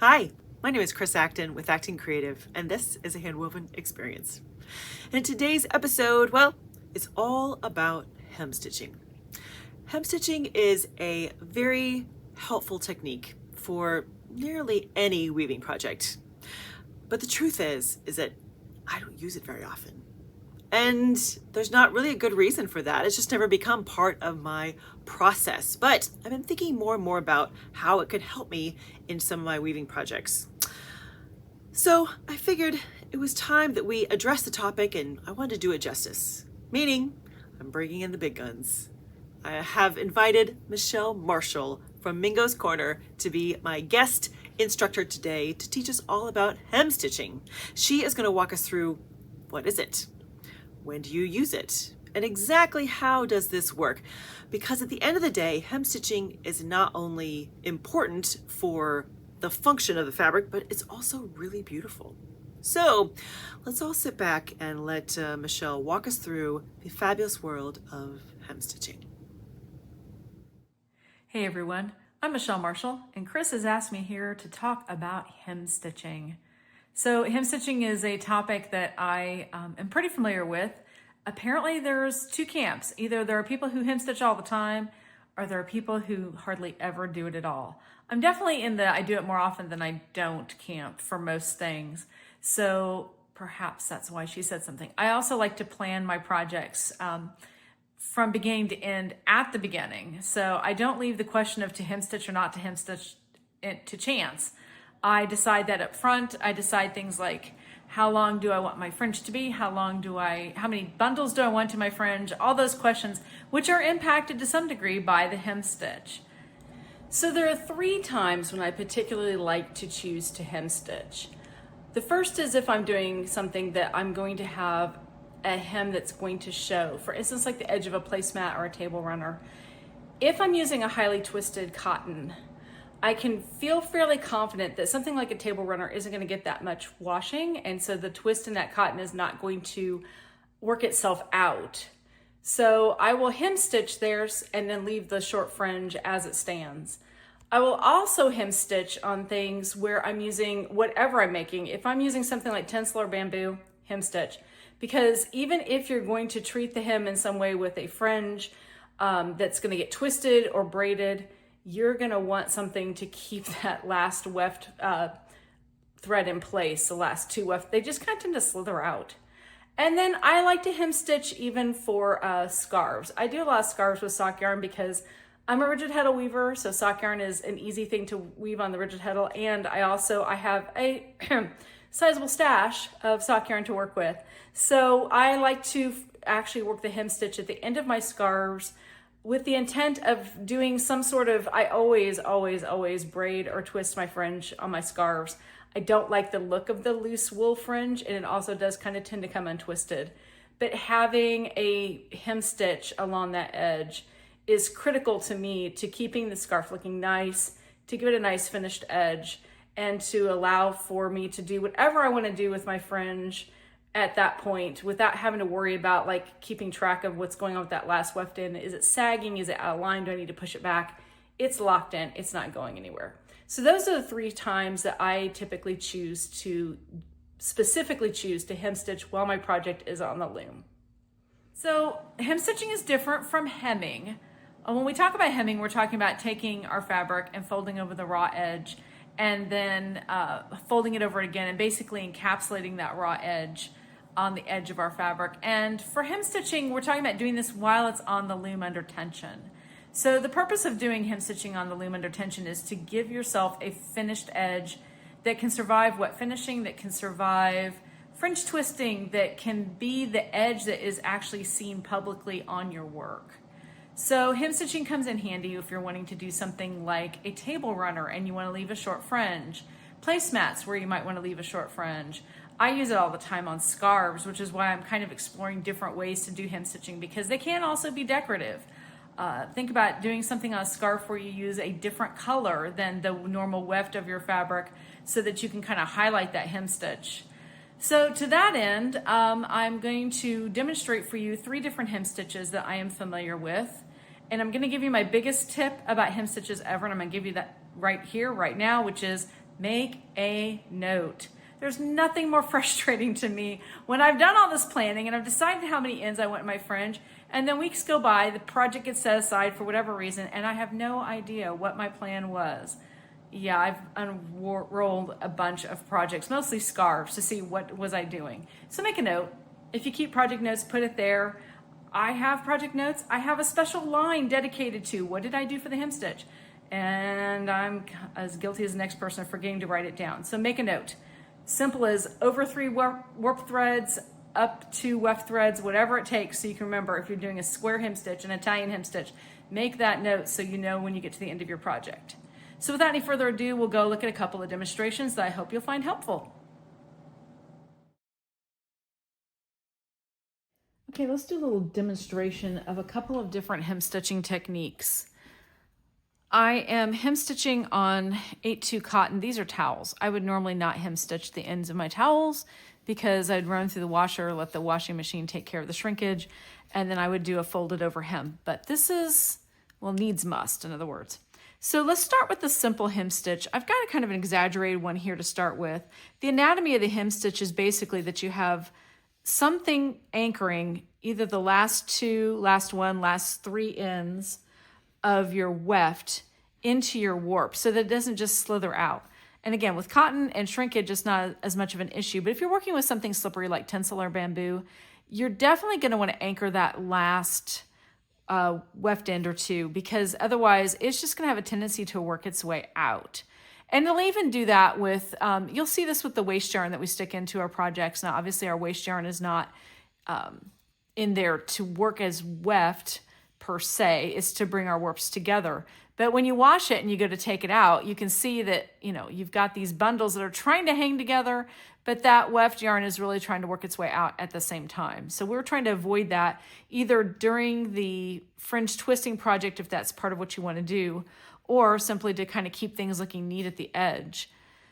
Hi, my name is Chris Acton with Acton Creative, and this is A Handwoven Experience. And today's episode, well, it's all about hemstitching. Hemstitching is a very helpful technique for nearly any weaving project. But the truth is that I don't use it very often. And there's not really a good reason for that. It's just never become part of my process. But I've been thinking more and more about how it could help me in some of my weaving projects. So I figured it was time that we address the topic, and I wanted to do it justice. Meaning, I'm bringing in the big guns. I have invited Michele Marshall from Mingo's Corner to be my guest instructor today to teach us all about hemstitching. She is going to walk us through what is it? When do you use it? And exactly how does this work? Because at the end of the day, hemstitching is not only important for the function of the fabric, but it's also really beautiful. So let's all sit back and let Michele walk us through the fabulous world of hemstitching. Hey everyone, I'm Michele Marshall, and Chris has asked me here to talk about hemstitching. So hemstitching is a topic that I am pretty familiar with. Apparently there's two camps. Either there are people who hemstitch all the time, or there are people who hardly ever do it at all. I'm definitely in the I do it more often than I don't camp for most things. So perhaps that's why she said something. I also like to plan my projects from beginning to end at the beginning. So I don't leave the question of to hemstitch or not to hemstitch to chance. I decide that up front. I decide things like how long do I want my fringe to be? How many bundles do I want to my fringe? All those questions, which are impacted to some degree by the hemstitch. So there are 3 times when I particularly like to choose to hemstitch. The first is if I'm doing something that I'm going to have a hem that's going to show. For instance, like the edge of a placemat or a table runner. If I'm using a highly twisted cotton, I can feel fairly confident that something like a table runner isn't going to get that much washing, and so the twist in that cotton is not going to work itself out. So I will hem stitch theirs and then leave the short fringe as it stands. I will also hem stitch on things where I'm using whatever I'm making. If I'm using something like tencel or bamboo, hem stitch. Because even if you're going to treat the hem in some way with a fringe that's going to get twisted or braided, you're going to want something to keep that last weft thread in place. The last 2 weft, they just kind of tend to slither out. And then I like to hem stitch even for scarves. I do a lot of scarves with sock yarn because I'm a rigid heddle weaver, so sock yarn is an easy thing to weave on the rigid heddle. And I have a sizable stash of sock yarn to work with. So I like to actually work the hem stitch at the end of my scarves with the intent of doing some sort of, I always braid or twist my fringe on my scarves. I don't like the look of the loose wool fringe, and it also does kind of tend to come untwisted. But having a hem stitch along that edge is critical to me to keeping the scarf looking nice, to give it a nice finished edge, and to allow for me to do whatever I want to do with my fringe at that point without having to worry about like keeping track of what's going on with that last weft in. Is it sagging? Is it out of line? Do I need to push it back? It's locked in. It's not going anywhere. So those are the 3 times that I typically specifically choose to hem stitch while my project is on the loom. So hem stitching is different from hemming. When we talk about hemming, we're talking about taking our fabric and folding over the raw edge and then folding it over again and basically encapsulating that raw edge on the edge of our fabric. And for hem stitching, we're talking about doing this while it's on the loom under tension. So the purpose of doing hem stitching on the loom under tension is to give yourself a finished edge that can survive wet finishing, that can survive fringe twisting, that can be the edge that is actually seen publicly on your work. So hem stitching comes in handy if you're wanting to do something like a table runner and you want to leave a short fringe, placemats where you might want to leave a short fringe. I use it all the time on scarves, which is why I'm kind of exploring different ways to do hem stitching because they can also be decorative. Think about doing something on a scarf where you use a different color than the normal weft of your fabric so that you can kind of highlight that hem stitch. So to that end, I'm going to demonstrate for you 3 different hem stitches that I am familiar with. And I'm going to give you my biggest tip about hem stitches ever, and I'm going to give you that right here, right now, which is Make a note. There's nothing more frustrating to me when I've done all this planning and I've decided how many ends I want in my fringe, and then weeks go by, the project gets set aside for whatever reason, and I have no idea what my plan was. Yeah, I've unrolled a bunch of projects, mostly scarves, to see what was I doing. So make a note. If you keep project notes, put it there. I have project notes. I have a special line dedicated to what did I do for the hem stitch? And I'm as guilty as the next person of forgetting to write it down. So make a note. Simple as over 3 warp threads, up 2 weft threads, whatever it takes, so you can remember if you're doing a square hem stitch, an Italian hem stitch, make that note so you know when you get to the end of your project. So without any further ado, we'll go look at a couple of demonstrations that I hope you'll find helpful. Okay, let's do a little demonstration of a couple of different hem stitching techniques. I am hem stitching on 8/2 cotton. These are towels. I would normally not hem stitch the ends of my towels because I'd run through the washer, let the washing machine take care of the shrinkage, and then I would do a folded over hem. But this is, well, needs must, in other words. So let's start with the simple hem stitch. I've got a kind of an exaggerated one here to start with. The anatomy of the hem stitch is basically that you have something anchoring either the last 2, last 1, last 3 ends of your weft into your warp so that it doesn't just slither out. And again, with cotton and shrinkage, it's not as much of an issue. But if you're working with something slippery like tencel or bamboo, you're definitely going to want to anchor that last weft end or 2, because otherwise it's just going to have a tendency to work its way out. And it'll even do that with, you'll see this with the waste yarn that we stick into our projects. Now, obviously our waste yarn is not in there to work as weft per se, is to bring our warps together. But when you wash it and you go to take it out, you can see that, you've got these bundles that are trying to hang together, but that weft yarn is really trying to work its way out at the same time. So we're trying to avoid that either during the fringe twisting project, if that's part of what you want to do, or simply to kind of keep things looking neat at the edge.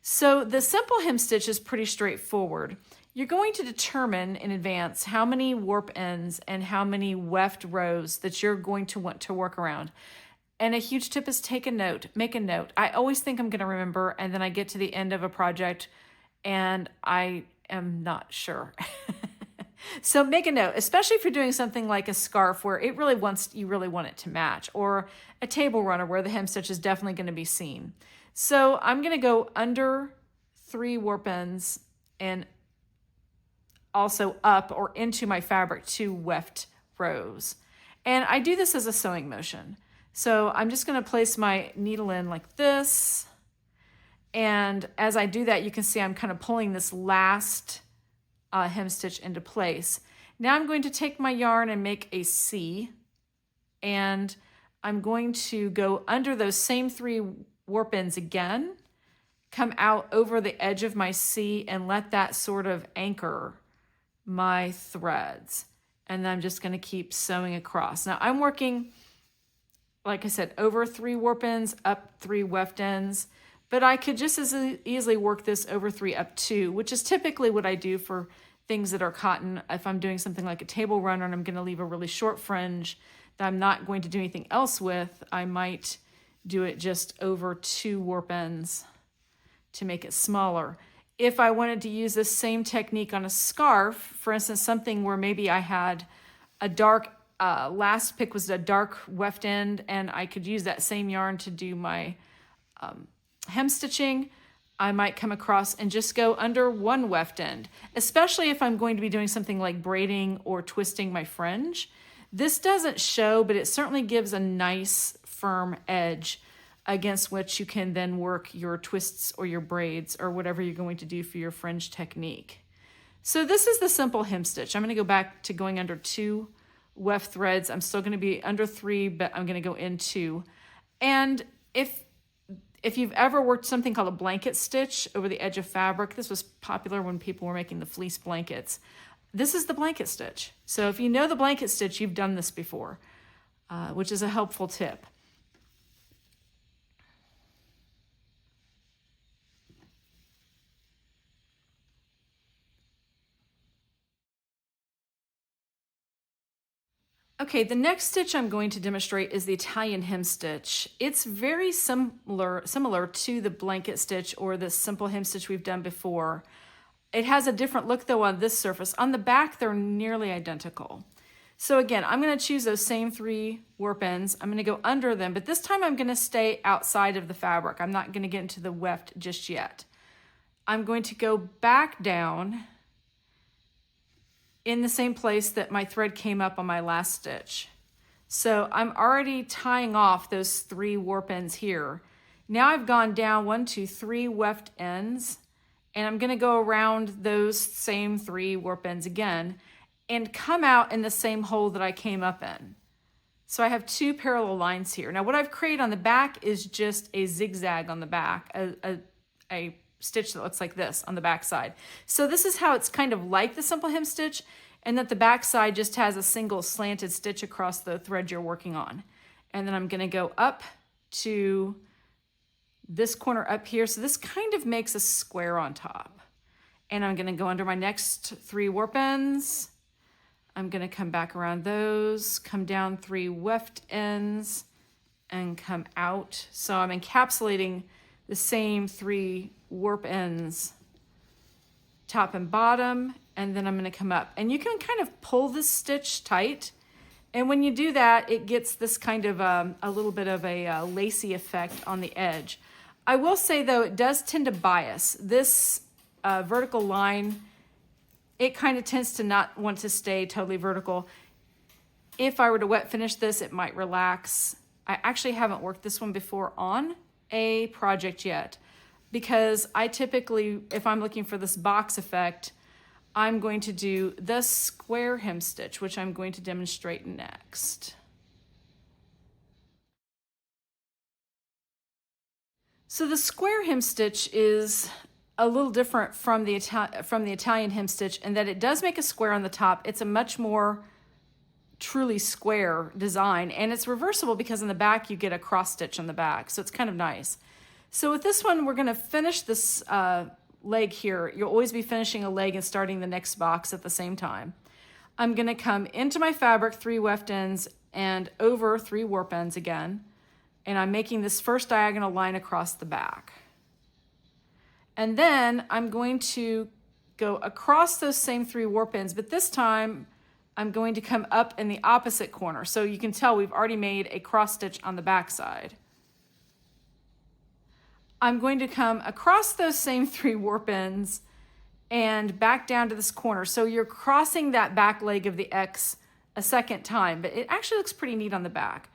So the simple hem stitch is pretty straightforward. You're going to determine in advance how many warp ends and how many weft rows that you're going to want to work around. And a huge tip is take a note, make a note. I always think I'm going to remember, and then I get to the end of a project and I am not sure. So make a note, especially if you're doing something like a scarf where you really want it to match, or a table runner where the hem stitch is definitely going to be seen. So I'm going to go under 3 warp ends and also up or into my fabric 2 weft rows. And I do this as a sewing motion. So I'm just going to place my needle in like this. And as I do that, you can see I'm kind of pulling this last hem stitch into place. Now I'm going to take my yarn and make a C, and I'm going to go under those same 3 warp ends again, come out over the edge of my C and let that sort of anchor my threads. And I'm just going to keep sewing across. Now I'm working, like I said, over 3 warp ends, up 3 weft ends, but I could just as easily work this over 3 up 2, which is typically what I do for things that are cotton. If I'm doing something like a table runner and I'm going to leave a really short fringe that I'm not going to do anything else with, I might do it just over 2 warp ends to make it smaller. If I wanted to use this same technique on a scarf, for instance, something where maybe I had a dark, last pick was a dark weft end, and I could use that same yarn to do my hem stitching, I might come across and just go under 1 weft end, especially if I'm going to be doing something like braiding or twisting my fringe. This doesn't show, but it certainly gives a nice firm edge against which you can then work your twists or your braids or whatever you're going to do for your fringe technique. So this is the simple hem stitch. I'm going to go back to going under 2 weft threads. I'm still going to be under 3, but I'm going to go in 2. And if you've ever worked something called a blanket stitch over the edge of fabric, this was popular when people were making the fleece blankets. This is the blanket stitch. So if you know the blanket stitch, you've done this before, which is a helpful tip. Okay, the next stitch I'm going to demonstrate is the Italian hem stitch. It's very similar to the blanket stitch or the simple hem stitch we've done before. It has a different look though on this surface. On the back, they're nearly identical. So again, I'm going to choose those same 3 warp ends. I'm going to go under them, but this time I'm going to stay outside of the fabric. I'm not going to get into the weft just yet. I'm going to go back down in the same place that my thread came up on my last stitch. So I'm already tying off those 3 warp ends here. Now I've gone down 1, 2, 3 weft ends, and I'm gonna go around those same 3 warp ends again and come out in the same hole that I came up in. So I have 2 parallel lines here. Now what I've created on the back is just a zigzag on the back, a stitch that looks like this on the back side. So this is how it's kind of like the simple hem stitch, and that the back side just has a single slanted stitch across the thread you're working on. And then I'm going to go up to this corner up here. So this kind of makes a square on top. And I'm going to go under my next 3 warp ends. I'm going to come back around those, come down 3 weft ends, and come out. So I'm encapsulating the same 3 warp ends, top and bottom, and then I'm going to come up. And you can kind of pull this stitch tight, and when you do that, it gets this kind of a little bit of a lacy effect on the edge. I will say though, it does tend to bias. This vertical line, it kind of tends to not want to stay totally vertical. If I were to wet finish this, it might relax. I actually haven't worked this one before on a project yet, because I typically, if I'm looking for this box effect, I'm going to do the square hem stitch, which I'm going to demonstrate next. So the square hem stitch is a little different from the Italian hem stitch in that it does make a square on the top. It's a much more truly square design, and it's reversible because in the back you get a cross stitch on the back, so it's kind of nice. So with this one, we're going to finish this leg here. You'll always be finishing a leg and starting the next box at the same time. I'm going to come into my fabric 3 weft ends and over 3 warp ends again, and I'm making this first diagonal line across the back. And then I'm going to go across those same 3 warp ends, but this time I'm going to come up in the opposite corner. So you can tell we've already made a cross stitch on the back side. I'm going to come across those same 3 warp ends and back down to this corner. So you're crossing that back leg of the X a second time, but it actually looks pretty neat on the back.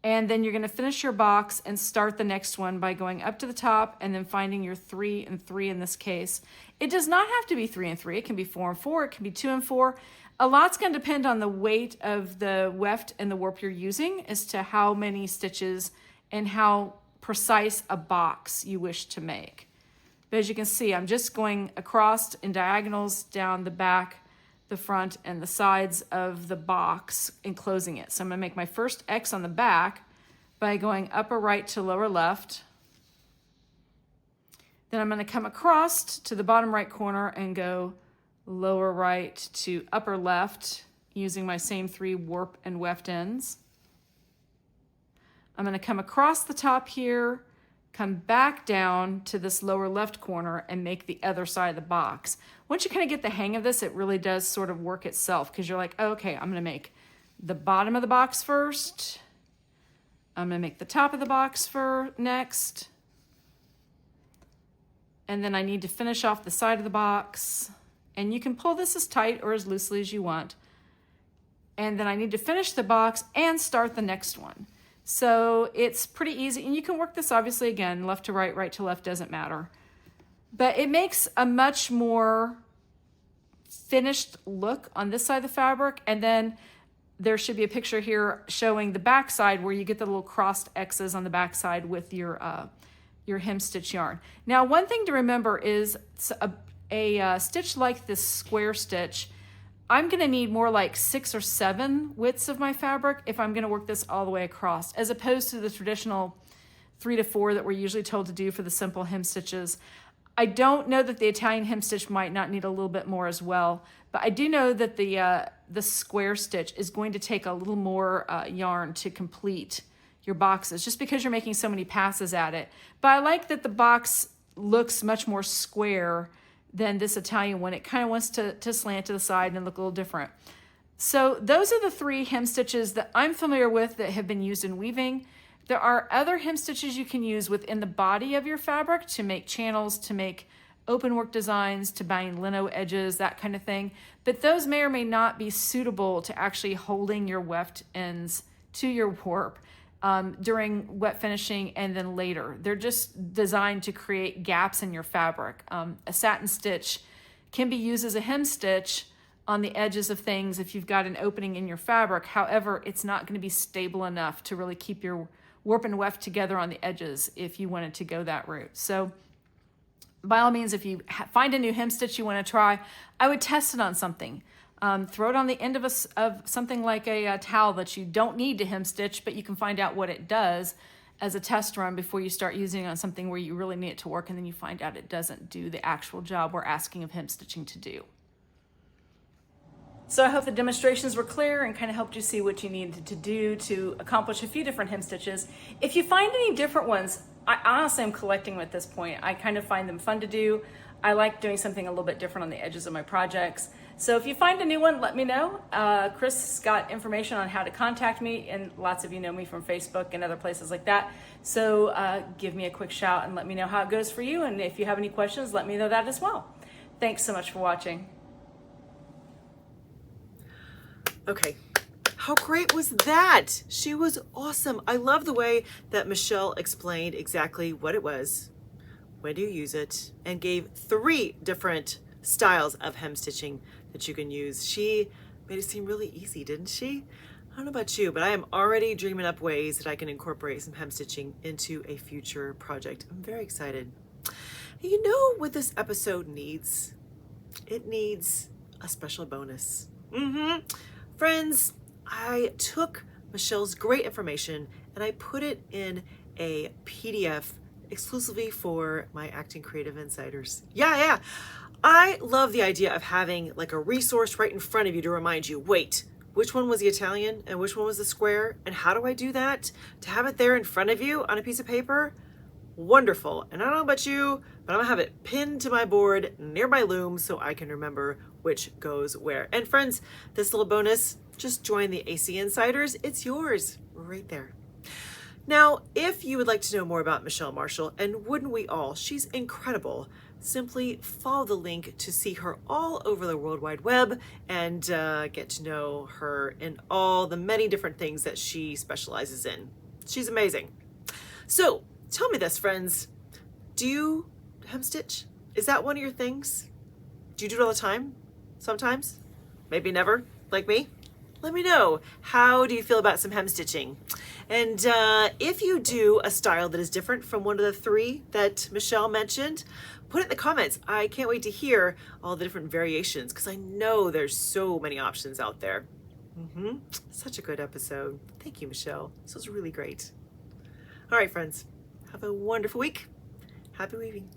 And then you're going to finish your box and start the next one by going up to the top and then finding your 3 and 3 in this case. It does not have to be 3 and 3. It can be 4 and 4. It can be 2 and 4. A lot's going to depend on the weight of the weft and the warp you're using as to how many stitches and how precise a box you wish to make. But as you can see, I'm just going across in diagonals down the back, the front, and the sides of the box and closing it. So I'm going to make my first X on the back by going upper right to lower left. Then I'm going to come across to the bottom right corner and go lower right to upper left using my same 3 warp and weft ends. I'm going to come across the top here, come back down to this lower left corner and make the other side of the box. Once you kind of get the hang of this, it really does sort of work itself because you're like, oh, okay, I'm going to make the bottom of the box first. I'm going to make the top of the box next. And then I need to finish off the side of the box. And you can pull this as tight or as loosely as you want. And then I need to finish the box and start the next one. So it's pretty easy, and you can work this obviously again, left to right, right to left, doesn't matter. But it makes a much more finished look on this side of the fabric, and then there should be a picture here showing the back side where you get the little crossed X's on the back side with your hem stitch yarn. Now, one thing to remember is a stitch like this square stitch, I'm going to need more like 6 or 7 widths of my fabric if I'm going to work this all the way across, as opposed to the traditional 3 to 4 that we're usually told to do for the simple hem stitches. I don't know that the Italian hem stitch might not need a little bit more as well, but I do know that the square stitch is going to take a little more yarn to complete your boxes, just because you're making so many passes at it. But I like that the box looks much more square than this Italian one. It kind of wants to slant to the side and look a little different. So those are the 3 hem stitches that I'm familiar with that have been used in weaving. There are other hem stitches you can use within the body of your fabric to make channels, to make open work designs, to bind lino edges, that kind of thing. But those may or may not be suitable to actually holding your weft ends to your warp during wet finishing and then later. They're just designed to create gaps in your fabric. A satin stitch can be used as a hem stitch on the edges of things if you've got an opening in your fabric. However, it's not going to be stable enough to really keep your warp and weft together on the edges if you wanted to go that route. So by all means, if you find a new hem stitch you want to try, I would test it on something. Throw it on the end of something like a towel that you don't need to hem stitch, but you can find out what it does as a test run before you start using it on something where you really need it to work, and then you find out it doesn't do the actual job we're asking of hem stitching to do. So I hope the demonstrations were clear and kind of helped you see what you needed to do to accomplish a few different hem stitches. If you find any different ones, I honestly am collecting them at this point. I kind of find them fun to do. I like doing something a little bit different on the edges of my projects. So if you find a new one, let me know. Chris got information on how to contact me, and lots of you know me from Facebook and other places like that. So give me a quick shout and let me know how it goes for you. And if you have any questions, let me know that as well. Thanks so much for watching. Okay, how great was that? She was awesome. I love the way that Michele explained exactly what it was, when do you use it, and gave 3 different styles of hem stitching that you can use. She made it seem really easy, didn't she? I don't know about you, but I am already dreaming up ways that I can incorporate some hem stitching into a future project. I'm very excited. And you know what this episode needs? It needs a special bonus. Friends, I took Michele's great information and I put it in a PDF exclusively for my Acton Creative Insiders. Yeah. I love the idea of having like a resource right in front of you to remind you, wait, which one was the Italian and which one was the square? And how do I do that? To have it there in front of you on a piece of paper? Wonderful. And I don't know about you, but I'm gonna have it pinned to my board near my loom so I can remember which goes where. And friends, this little bonus, just join the AC Insiders. It's yours right there. Now, if you would like to know more about Michele Marshall, and wouldn't we all, she's incredible. Simply follow the link to see her all over the World Wide Web and get to know her in all the many different things that she specializes in. She's amazing. So tell me this, friends. Do you hem stitch? Is that one of your things? Do you do it all the time? Sometimes? Maybe never, like me? Let me know. How do you feel about some hem stitching? And if you do a style that is different from one of the 3 that Michele mentioned, put it in the comments. I can't wait to hear all the different variations because I know there's so many options out there. Such a good episode. Thank you, Michele. This was really great. All right, friends. Have a wonderful week. Happy weaving.